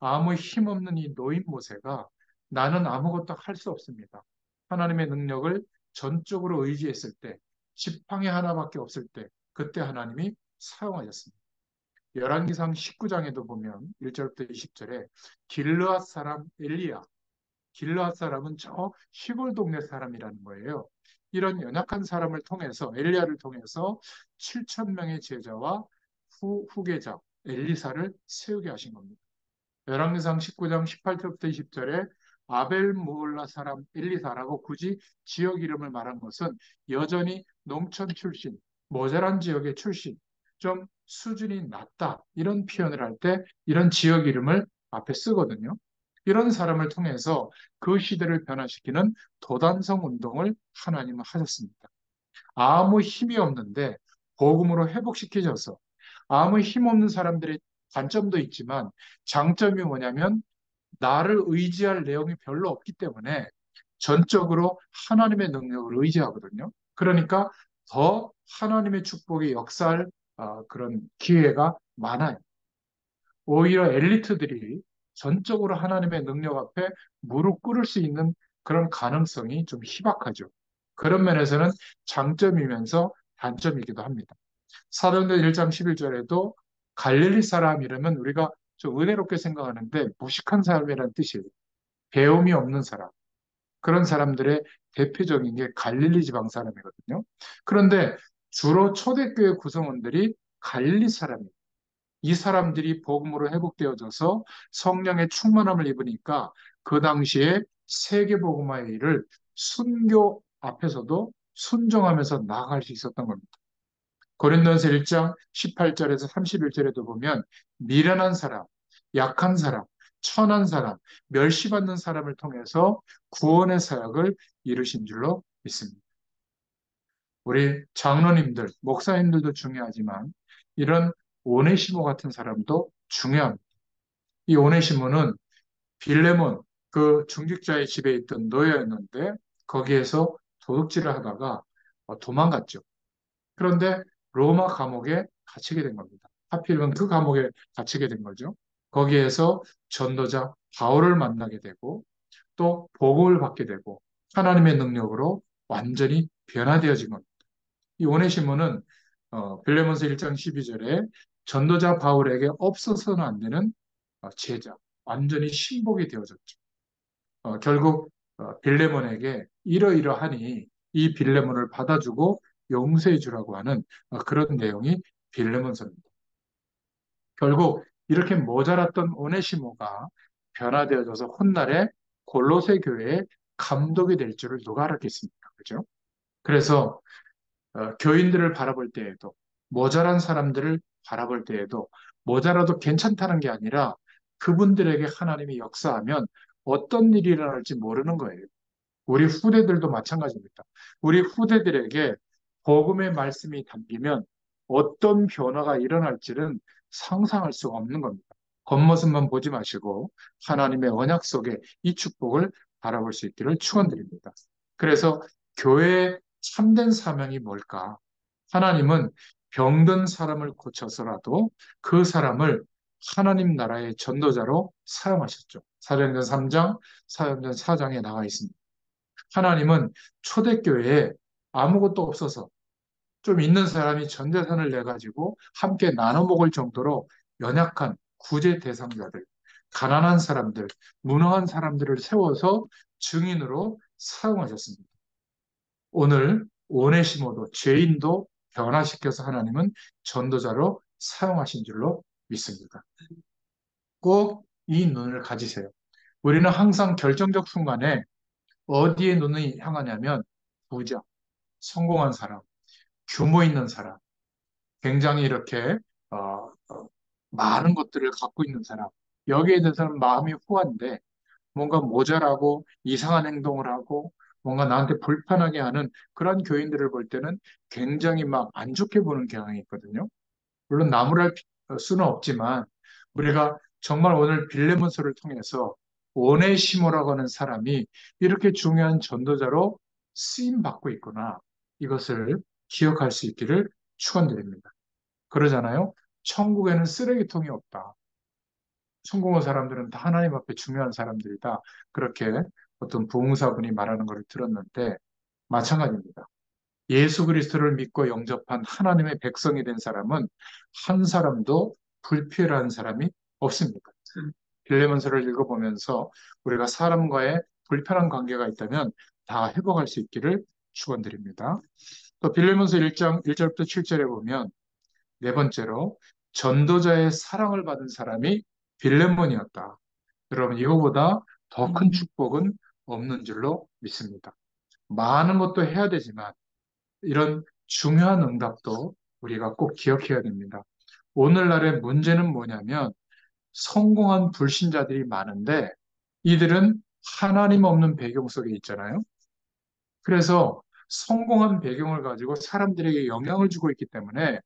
아무 힘없는 이 노인 모세가 나는 아무것도 할 수 없습니다. 하나님의 능력을 전적으로 의지했을 때, 지팡이 하나밖에 없을 때, 그때 하나님이 사용하셨습니다. 열왕기상 19장에도 보면 1절부터 20절에 길르앗 사람 엘리야, 길르앗 사람은 저 시골 동네 사람이라는 거예요. 이런 연약한 사람을 통해서 엘리야를 통해서 7천 명의 제자와 후계자 엘리사를 세우게 하신 겁니다. 열왕기상 19장 18절부터 20절에 아벨 무올라 사람 엘리사라고 굳이 지역 이름을 말한 것은 여전히 농촌 출신, 모자란 지역의 출신, 좀 수준이 낮다 이런 표현을 할 때 이런 지역 이름을 앞에 쓰거든요. 이런 사람을 통해서 그 시대를 변화시키는 도단성 운동을 하나님은 하셨습니다. 아무 힘이 없는데 복음으로 회복시켜져서 아무 힘 없는 사람들의 단점도 있지만 장점이 뭐냐면 나를 의지할 내용이 별로 없기 때문에 전적으로 하나님의 능력을 의지하거든요. 그러니까 더 하나님의 축복이 역사할 그런 기회가 많아요. 오히려 엘리트들이 전적으로 하나님의 능력 앞에 무릎 꿇을 수 있는 그런 가능성이 좀 희박하죠. 그런 면에서는 장점이면서 단점이기도 합니다. 사도행전 1장 11절에도 갈릴리 사람이라면 우리가 좀 은혜롭게 생각하는데 무식한 사람이라는 뜻이에요. 배움이 없는 사람. 그런 사람들의 대표적인 게 갈릴리 지방 사람이거든요. 그런데 주로 초대교회 구성원들이 갈릴리 사람이에요. 이 사람들이 복음으로 회복되어져서 성령의 충만함을 입으니까 그 당시에 세계복음화의 일을 순교 앞에서도 순종하면서 나아갈 수 있었던 겁니다. 고린도전서 1장 18절에서 31절에도 보면 미련한 사람, 약한 사람, 천한 사람, 멸시받는 사람을 통해서 구원의 사역을 이루신 줄로 믿습니다. 우리 장로님들, 목사님들도 중요하지만 이런 오네시모 같은 사람도 중요합니다. 이 오네시모는 빌레몬, 그 중직자의 집에 있던 노예였는데 거기에서 도둑질을 하다가 도망갔죠. 그런데 로마 감옥에 갇히게 된 겁니다. 하필이면 그 감옥에 갇히게 된 거죠. 거기에서 전도자 바울을 만나게 되고 또 복음을 받게 되고 하나님의 능력으로 완전히 변화되어진 겁니다. 이 오네시모는 빌레몬서 1장 12절에 전도자 바울에게 없어서는 안 되는 제자, 완전히 신복이 되어졌죠. 결국 빌레몬에게 이러이러하니 이 빌레몬을 받아주고 용서해 주라고 하는 그런 내용이 빌레몬서입니다. 결국 이렇게 모자랐던 오네시모가 변화되어져서 훗날에 골로새 교회의 감독이 될 줄을 누가 알았겠습니까? 그죠? 그래서 교인들을 바라볼 때에도 모자란 사람들을 바라볼 때에도 모자라도 괜찮다는 게 아니라 그분들에게 하나님이 역사하면 어떤 일이 일어날지 모르는 거예요. 우리 후대들도 마찬가지입니다. 우리 후대들에게 복음의 말씀이 담기면 어떤 변화가 일어날지는 상상할 수가 없는 겁니다. 겉모습만 보지 마시고 하나님의 언약 속에 이 축복을 바라볼 수 있기를 축원드립니다. 그래서 교회의 참된 사명이 뭘까? 하나님은 병든 사람을 고쳐서라도 그 사람을 하나님 나라의 전도자로 사용하셨죠. 사도행전 3장, 사도행전 4장에 나와 있습니다. 하나님은 초대교회에 아무것도 없어서 좀 있는 사람이 전 재산을 내가지고 함께 나눠 먹을 정도로 연약한 구제 대상자들, 가난한 사람들, 무능한 사람들을 세워서 증인으로 사용하셨습니다. 오늘 오네시모도 죄인도 변화시켜서 하나님은 전도자로 사용하신 줄로 믿습니다. 꼭 이 눈을 가지세요. 우리는 항상 결정적 순간에 어디에 눈이 향하냐면 부자, 성공한 사람, 규모 있는 사람, 굉장히 이렇게 어, 어, 많은 것들을 갖고 있는 사람. 여기에 대해서는 마음이 후한데 뭔가 모자라고 이상한 행동을 하고 뭔가 나한테 불편하게 하는 그런 교인들을 볼 때는 굉장히 막 안 좋게 보는 경향이 있거든요. 물론 나무랄 수는 없지만 우리가 정말 오늘 빌레몬서를 통해서 오네시모라고 하는 사람이 이렇게 중요한 전도자로 쓰임 받고 있구나. 이것을 기억할 수 있기를 축원드립니다. 그러잖아요. 천국에는 쓰레기통이 없다. 성공한 사람들은 다 하나님 앞에 중요한 사람들이다. 그렇게 어떤 부흥사분이 말하는 것을 들었는데 마찬가지입니다. 예수 그리스도를 믿고 영접한 하나님의 백성이 된 사람은 한 사람도 불필요한 사람이 없습니다. 빌레몬서를 읽어보면서 우리가 사람과의 불편한 관계가 있다면 다 회복할 수 있기를 축원드립니다. 또 빌레몬서 1장 1절부터 7절에 보면 네 번째로 전도자의 사랑을 받은 사람이 빌레몬이었다. 여러분 이거보다 더 큰 축복은 없는 줄로 믿습니다. 많은 것도 해야 되지만 이런 중요한 응답도 우리가 꼭 기억해야 됩니다. 오늘날의 문제는 뭐냐면 성공한 불신자들이 많은데 이들은 하나님 없는 배경 속에 있잖아요. 그래서 성공한 배경을 가지고 사람들에게 영향을 주고 있기 때문에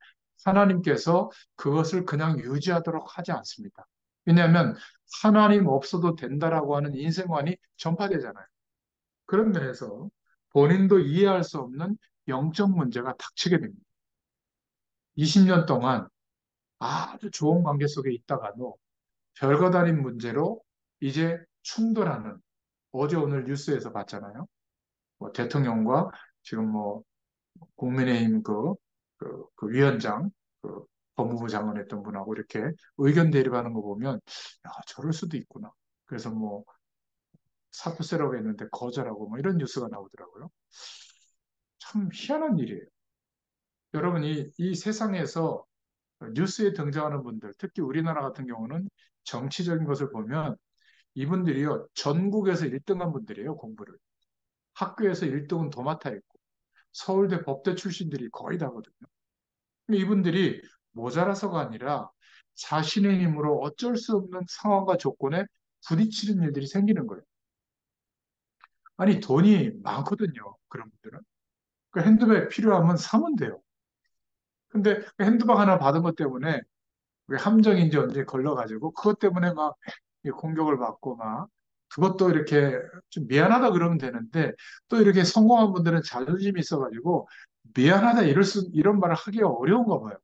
하나님께서 그것을 그냥 유지하도록 하지 않습니다. 왜냐하면 하나님 없어도 된다라고 하는 인생관이 전파되잖아요. 그런 면에서 본인도 이해할 수 없는 영적 문제가 닥치게 됩니다. 20년 동안 아주 좋은 관계 속에 있다가도 별것 아닌 문제로 이제 충돌하는 어제 오늘 뉴스에서 봤잖아요. 뭐 대통령과 지금 뭐 국민의힘 그 위원장, 그 법무부 장관 했던 분하고 이렇게 의견 대립하는 거 보면, 야, 저럴 수도 있구나. 그래서 뭐 사표 쓰라고 했는데 거절하고 뭐 이런 뉴스가 나오더라고요. 참 희한한 일이에요. 여러분이 이 세상에서 뉴스에 등장하는 분들, 특히 우리나라 같은 경우는 정치적인 것을 보면 이분들이요, 전국에서 1등한 분들이에요, 공부를. 학교에서 1등은 도맡아 있고, 서울대 법대 출신들이 거의 다거든요. 이분들이 모자라서가 아니라 자신의 힘으로 어쩔 수 없는 상황과 조건에 부딪히는 일들이 생기는 거예요. 아니, 돈이 많거든요. 그런 분들은. 그 핸드백 필요하면 사면 돼요. 근데 그 핸드백 하나 받은 것 때문에 왜 함정인지 언제 걸려가지고 그것 때문에 막 공격을 받고 막 그것도 이렇게 좀 미안하다 그러면 되는데 또 이렇게 성공한 분들은 자존심이 있어가지고 미안하다 이런 말을 하기가 어려운가 봐요.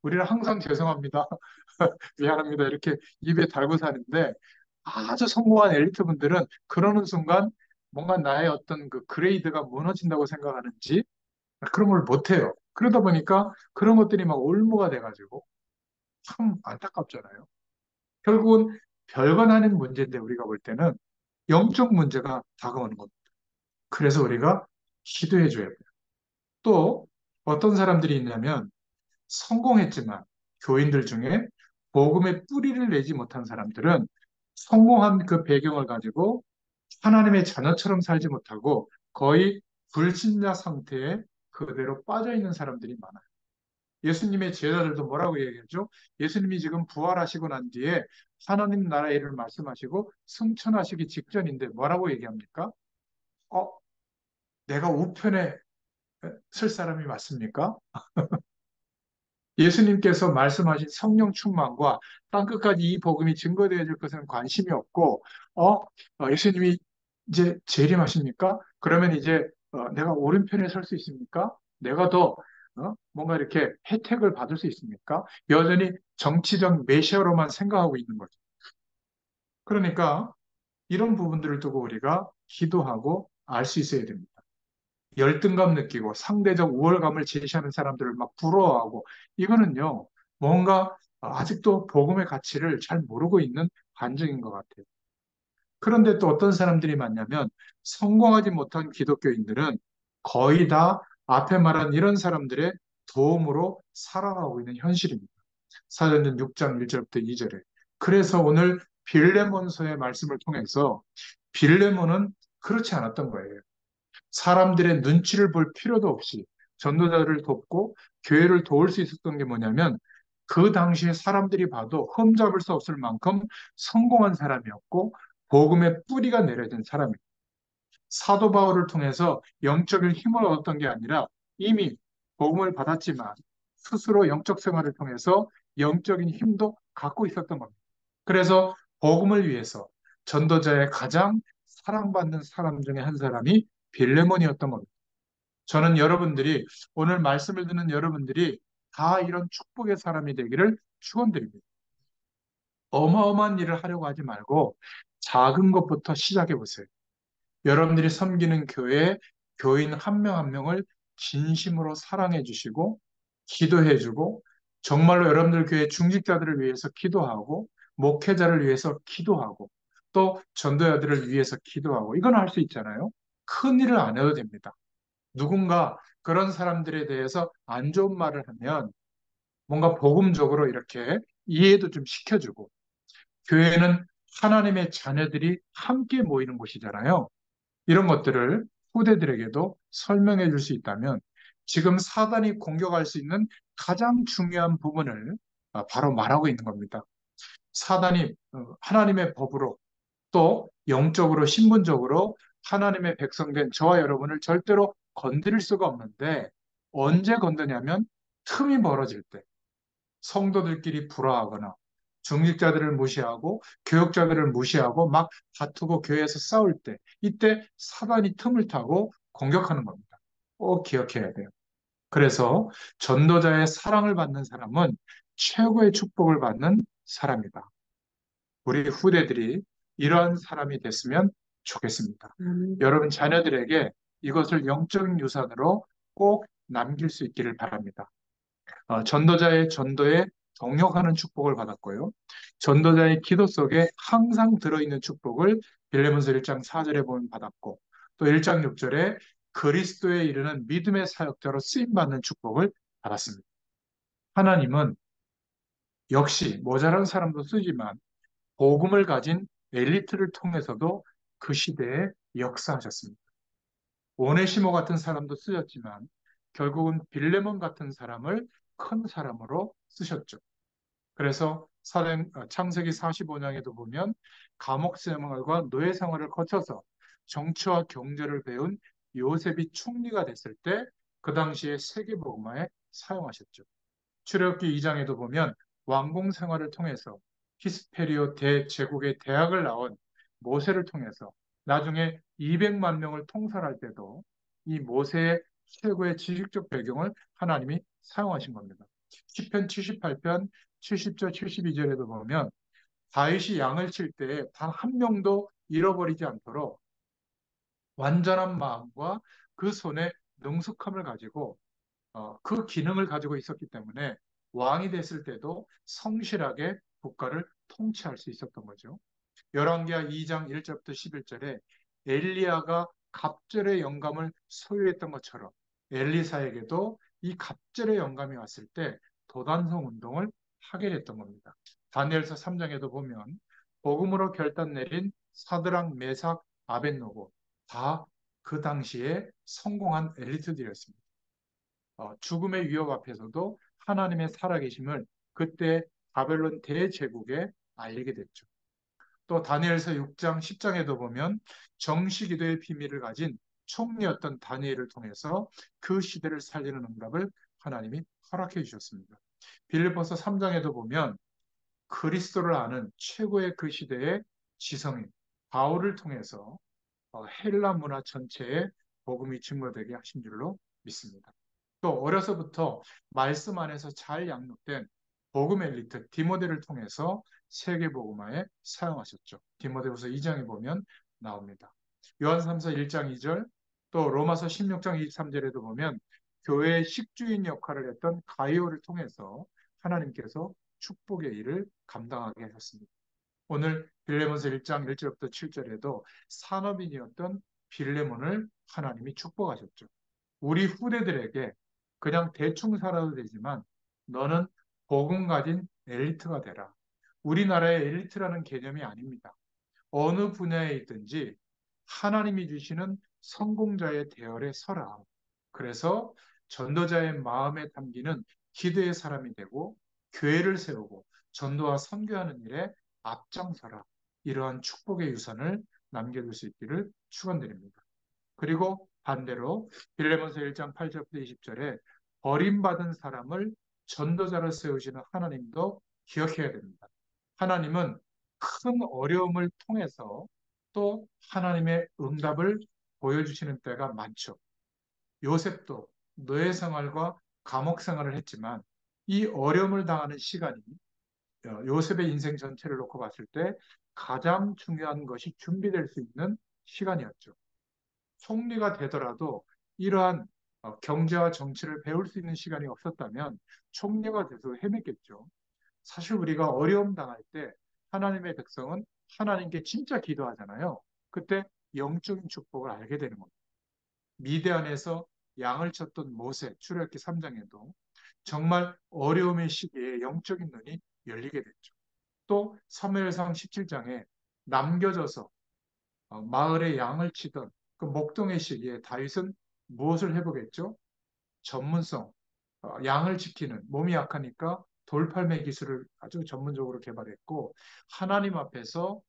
우리는 항상 죄송합니다. 미안합니다. 이렇게 입에 달고 사는데 아주 성공한 엘리트 분들은 그러는 순간 뭔가 나의 어떤 그 그레이드가 무너진다고 생각하는지 그런 걸 못해요. 그러다 보니까 그런 것들이 막 올무가 돼가지고 참 안타깝잖아요. 결국은 별건 아닌 문제인데 우리가 볼 때는 영적 문제가 다가오는 겁니다. 그래서 우리가 기도해 줘야 돼요. 또 어떤 사람들이 있냐면 성공했지만 교인들 중에 복음의 뿌리를 내지 못한 사람들은 성공한 그 배경을 가지고 하나님의 자녀처럼 살지 못하고 거의 불신자 상태에 그대로 빠져 있는 사람들이 많아요. 예수님의 제자들도 뭐라고 얘기하죠? 예수님이 지금 부활하시고 난 뒤에 하나님 나라의 일을 말씀하시고 승천하시기 직전인데 뭐라고 얘기합니까? 어, 내가 우편에 쓸 사람이 맞습니까? 예수님께서 말씀하신 성령 충만과 땅끝까지 이 복음이 증거되어질 것은 관심이 없고, 예수님이 이제 재림하십니까? 그러면 이제 내가 오른편에 설 수 있습니까? 내가 더 뭔가 이렇게 혜택을 받을 수 있습니까? 여전히 정치적 메시아로만 생각하고 있는 거죠. 그러니까 이런 부분들을 두고 우리가 기도하고 알 수 있어야 됩니다. 열등감 느끼고 상대적 우월감을 제시하는 사람들을 막 부러워하고 이거는요, 뭔가 아직도 복음의 가치를 잘 모르고 있는 반증인 것 같아요. 그런데 또 어떤 사람들이 많냐면 성공하지 못한 기독교인들은 거의 다 앞에 말한 이런 사람들의 도움으로 살아가고 있는 현실입니다. 사도행전 6장 1절부터 2절에. 그래서 오늘 빌레몬서의 말씀을 통해서 빌레몬은 그렇지 않았던 거예요. 사람들의 눈치를 볼 필요도 없이 전도자를 돕고 교회를 도울 수 있었던 게 뭐냐면 그 당시에 사람들이 봐도 흠잡을 수 없을 만큼 성공한 사람이었고 복음의 뿌리가 내려진 사람입니다. 사도 바울을 통해서 영적인 힘을 얻었던 게 아니라 이미 복음을 받았지만 스스로 영적 생활을 통해서 영적인 힘도 갖고 있었던 겁니다. 그래서 복음을 위해서 전도자의 가장 사랑받는 사람 중에 한 사람이 빌레몬이었던 겁니다. 저는 여러분들이 오늘 말씀을 듣는 여러분들이 다 이런 축복의 사람이 되기를 축원드립니다. 어마어마한 일을 하려고 하지 말고 작은 것부터 시작해 보세요. 여러분들이 섬기는 교회에 교인 한 명 한 명을 진심으로 사랑해 주시고 기도해 주고 정말로 여러분들 교회 중직자들을 위해서 기도하고 목회자를 위해서 기도하고 또 전도자들을 위해서 기도하고 이건 할 수 있잖아요. 큰 일을 안 해도 됩니다. 누군가 그런 사람들에 대해서 안 좋은 말을 하면 뭔가 복음적으로 이렇게 이해도 좀 시켜주고 교회는 하나님의 자녀들이 함께 모이는 곳이잖아요. 이런 것들을 후대들에게도 설명해 줄 수 있다면 지금 사단이 공격할 수 있는 가장 중요한 부분을 바로 말하고 있는 겁니다. 사단이 하나님의 법으로 또 영적으로 신분적으로 하나님의 백성된 저와 여러분을 절대로 건드릴 수가 없는데 언제 건드냐면 틈이 벌어질 때 성도들끼리 불화하거나 중직자들을 무시하고 교역자들을 무시하고 막 다투고 교회에서 싸울 때 이때 사단이 틈을 타고 공격하는 겁니다. 꼭 기억해야 돼요. 그래서 전도자의 사랑을 받는 사람은 최고의 축복을 받는 사람이다. 우리 후대들이 이러한 사람이 됐으면 좋겠습니다. 여러분 자녀들에게 이것을 영적인 유산으로 꼭 남길 수 있기를 바랍니다. 전도자의 전도에 동역하는 축복을 받았고요. 전도자의 기도 속에 항상 들어있는 축복을 빌레몬서 1장 4절에 보면 받았고 또 1장 6절에 그리스도에 이르는 믿음의 사역자로 쓰임받는 축복을 받았습니다. 하나님은 역시 모자란 사람도 쓰지만 복음을 가진 엘리트를 통해서도 그 시대에 역사하셨습니다. 오네시모 같은 사람도 쓰셨지만 결국은 빌레몬 같은 사람을 큰 사람으로 쓰셨죠. 그래서 창세기 45장에도 보면 감옥 생활과 노예 생활을 거쳐서 정치와 경제를 배운 요셉이 총리가 됐을 때 그 당시에 세계복음화에 사용하셨죠. 출애굽기 2장에도 보면 왕궁 생활을 통해서 히스페리오 대제국의 대학을 나온 모세를 통해서 나중에 200만 명을 통솔할 때도 이 모세의 최고의 지식적 배경을 하나님이 사용하신 겁니다. 시편 78편 70절 72절에도 보면 다윗이 양을 칠 때 단 한 명도 잃어버리지 않도록 완전한 마음과 그 손에 능숙함을 가지고 그 기능을 가지고 있었기 때문에 왕이 됐을 때도 성실하게 국가를 통치할 수 있었던 거죠. 열왕기하 2장 1절부터 11절에 엘리야가 갑절의 영감을 소유했던 것처럼 엘리사에게도 이 갑절의 영감이 왔을 때 도단성 운동을 하게 됐던 겁니다. 다니엘서 3장에도 보면 복음으로 결단 내린 사드락, 메삭, 아벳노고 다 그 당시에 성공한 엘리트들이었습니다. 죽음의 위협 앞에서도 하나님의 살아계심을 그때 바벨론 대제국에 알리게 됐죠. 또 다니엘서 6장, 10장에도 보면 정시기도의 비밀을 가진 총리였던 다니엘을 통해서 그 시대를 살리는 응답을 하나님이 허락해 주셨습니다. 빌립보서 3장에도 보면 그리스도를 아는 최고의 그 시대의 지성인 바울을 통해서 헬라 문화 전체에 복음이 증거되게 하신 줄로 믿습니다. 또 어려서부터 말씀 안에서 잘 양육된 복음 엘리트 디모데를 통해서 세계 복음화에 사용하셨죠. 디모데후서 2장에 보면 나옵니다. 요한 3서 1장 2절 또 로마서 16장 23절에도 보면 교회의 식주인 역할을 했던 가이오를 통해서 하나님께서 축복의 일을 감당하게 하셨습니다. 오늘 빌레몬서 1장 1절부터 7절에도 산업인이었던 빌레몬을 하나님이 축복하셨죠. 우리 후대들에게 그냥 대충 살아도 되지만 너는 복음 가진 엘리트가 되라. 우리나라의 엘리트라는 개념이 아닙니다. 어느 분야에 있든지 하나님이 주시는 성공자의 대열에 서라. 그래서 전도자의 마음에 담기는 기도의 사람이 되고 교회를 세우고 전도와 선교하는 일에 앞장서라. 이러한 축복의 유산을 남겨둘 수 있기를 축원드립니다. 그리고 반대로 빌레몬서 1장 8절부터 20절에 버림받은 사람을 전도자로 세우시는 하나님도 기억해야 됩니다. 하나님은 큰 어려움을 통해서 또 하나님의 응답을 보여주시는 때가 많죠. 요셉도 노예 생활과 감옥 생활을 했지만 이 어려움을 당하는 시간이 요셉의 인생 전체를 놓고 봤을 때 가장 중요한 것이 준비될 수 있는 시간이었죠. 총리가 되더라도 이러한 경제와 정치를 배울 수 있는 시간이 없었다면 총리가 돼서 헤맸겠죠. 사실 우리가 어려움 당할 때 하나님의 백성은 하나님께 진짜 기도하잖아요. 그때 영적인 축복을 알게 되는 겁니다. 미디안에서 양을 쳤던 모세, 출애굽기 3장에도 정말 어려움의 시기에 영적인 눈이 열리게 됐죠. 또 사무엘상 17장에 남겨져서 마을에 양을 치던 그 목동의 시기에 다윗은 무엇을 해보겠죠? 전문성, 양을 지키는 몸이 약하니까 돌팔매 기술을 아주 전문적으로 개발했고 하나님 앞에서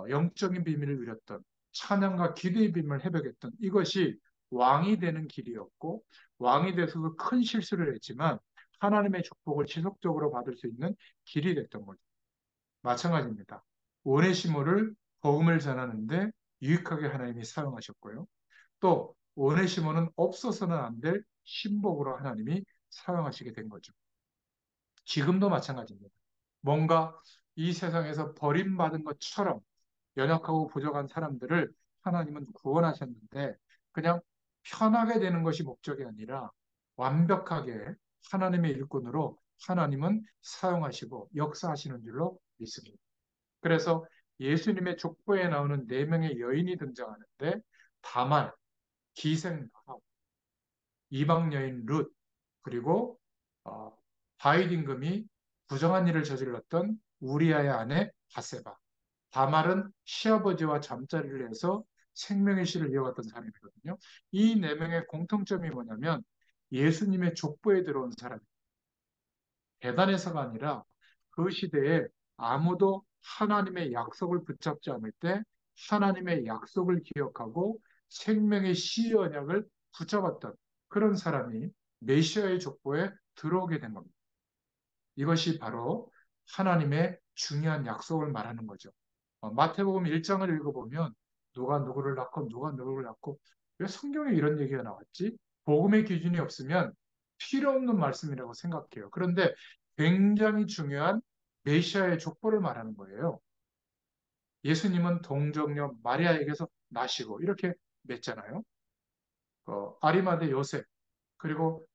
영적인 비밀을 누렸던 찬양과 기도의 비밀을 회복했던 이것이 왕이 되는 길이었고 왕이 돼서도 큰 실수를 했지만 하나님의 축복을 지속적으로 받을 수 있는 길이 됐던 거죠. 마찬가지입니다. 오네시모를 복음을 전하는데 유익하게 하나님이 사용하셨고요. 또 오네시모는 없어서는 안 될 신복으로 하나님이 사용하시게 된 거죠. 지금도 마찬가지입니다. 뭔가 이 세상에서 버림받은 것처럼 연약하고 부족한 사람들을 하나님은 구원하셨는데 그냥 편하게 되는 것이 목적이 아니라 완벽하게 하나님의 일꾼으로 하나님은 사용하시고 역사하시는 줄로 믿습니다. 그래서 예수님의 족보에 나오는 네 명의 여인이 등장하는데 다말, 기생 라합, 이방 여인 룻, 그리고 어, 바윗 임금이 부정한 일을 저질렀던 우리아의 아내 바세바. 다말은 시아버지와 잠자리를 해서 생명의 씨를 이어갔던 사람이거든요. 이 네 명의 공통점이 뭐냐면 예수님의 족보에 들어온 사람, 대단해서가 아니라 그 시대에 아무도 하나님의 약속을 붙잡지 않을 때 하나님의 약속을 기억하고 생명의 씨 언약을 붙잡았던 그런 사람이 메시아의 족보에 들어오게 된 겁니다. 이것이 바로 하나님의 중요한 약속을 말하는 거죠. 마태복음 1장을 읽어보면 누가 누구를 낳고 누가 누구를 낳고 왜 성경에 이런 얘기가 나왔지? 복음의 기준이 없으면 필요 없는 말씀이라고 생각해요. 그런데 굉장히 중요한 메시아의 족보를 말하는 거예요. 예수님은 동정녀 마리아에게서 나시고 이렇게 맺잖아요. 아리마대 요셉 그리고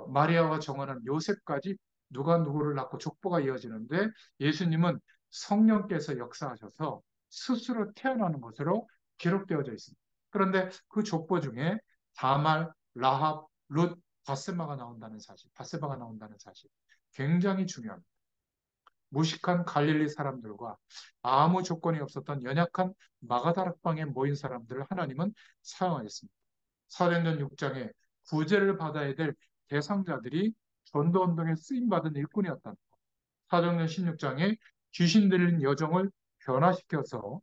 마리아와 정혼한 요셉까지 누가 누구를 낳고 족보가 이어지는데 예수님은 성령께서 역사하셔서 스스로 태어나는 것으로 기록되어져 있습니다. 그런데 그 족보 중에 다말, 라합, 룻, 바세바가 나온다는 사실 굉장히 중요합니다. 무식한 갈릴리 사람들과 아무 조건이 없었던 연약한 마가다락방에 모인 사람들을 하나님은 사용하였습니다. 사도행전 6장에 구제를 받아야 될 대상자들이 전도운동에 쓰임받은 일꾼이었다. 사도행전 16장에 귀신 들린 여정을 변화시켜서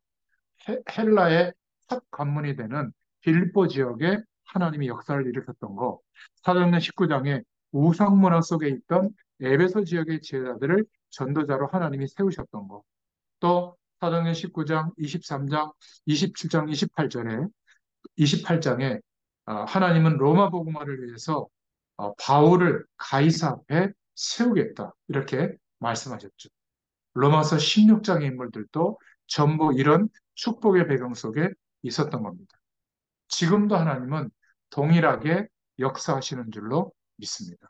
헬라의 첫 관문이 되는 빌립보 지역에 하나님이 역사를 일으켰던 거, 사도행전 19장에 우상문화 속에 있던 에베소 지역의 제자들을 전도자로 하나님이 세우셨던 거, 또 사도행전 19장, 23장, 27장, 28장에 하나님은 로마 복음화를 위해서 바울을 가이사 앞에 세우겠다 이렇게 말씀하셨죠. 로마서 16장의 인물들도 전부 이런 축복의 배경 속에 있었던 겁니다. 지금도 하나님은 동일하게 역사하시는 줄로 믿습니다.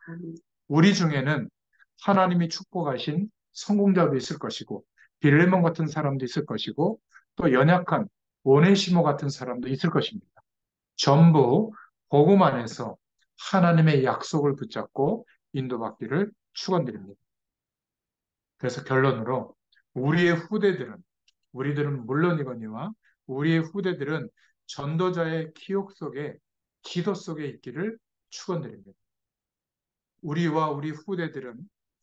우리 중에는 하나님이 축복하신 성공자도 있을 것이고 빌레몬 같은 사람도 있을 것이고 또 연약한 오네시모 같은 사람도 있을 것입니다. 전부 복음 안에서 하나님의 약속을 붙잡고 인도받기를 축원드립니다. 그래서 결론으로 우리들은 물론이거니와 우리의 후대들은 전도자의 기억 속에 기도 속에 있기를 축원드립니다. 우리와 우리 후대들은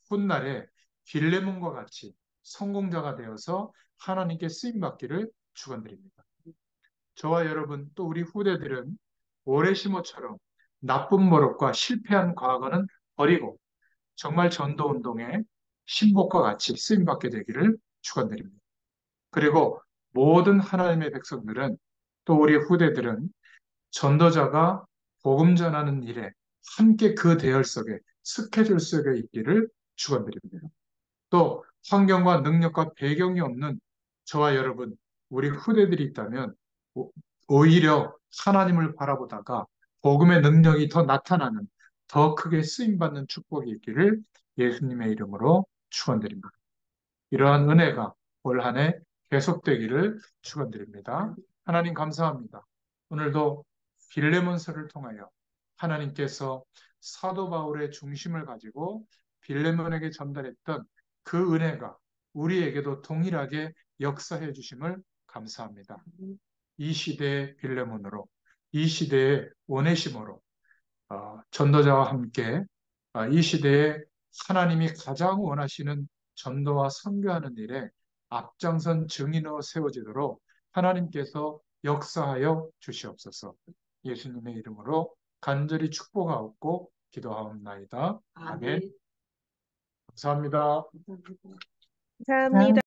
훗날에 빌레몬과 같이 성공자가 되어서 하나님께 쓰임받기를 축원드립니다. 저와 여러분 또 우리 후대들은 오레시모처럼 나쁜 버릇과 실패한 과거는 버리고 정말 전도운동의 신복과 같이 쓰임받게 되기를 축원드립니다. 그리고 모든 하나님의 백성들은 또 우리 후대들은 전도자가 복음 전하는 일에 함께 그 대열 속에 스케줄 속에 있기를 축원드립니다. 또 환경과 능력과 배경이 없는 저와 여러분, 우리 후대들이 있다면 오히려 하나님을 바라보다가 복음의 능력이 더 나타나는 더 크게 쓰임받는 축복이 있기를 예수님의 이름으로 축원드립니다. 이러한 은혜가 올 한 해 계속되기를 축원드립니다. 하나님 감사합니다. 오늘도 빌레몬서를 통하여 하나님께서 사도 바울의 중심을 가지고 빌레몬에게 전달했던 그 은혜가 우리에게도 동일하게 역사해 주심을 감사합니다. 이 시대의 빌레몬으로, 이 시대의 오네시모로 전도자와 함께 이 시대에 하나님이 가장 원하시는 전도와 선교하는 일에 앞장선 증인으로 세워지도록 하나님께서 역사하여 주시옵소서. 예수님의 이름으로 간절히 축복하옵고 기도하옵나이다. 아멘. 감사합니다. 감사합니다.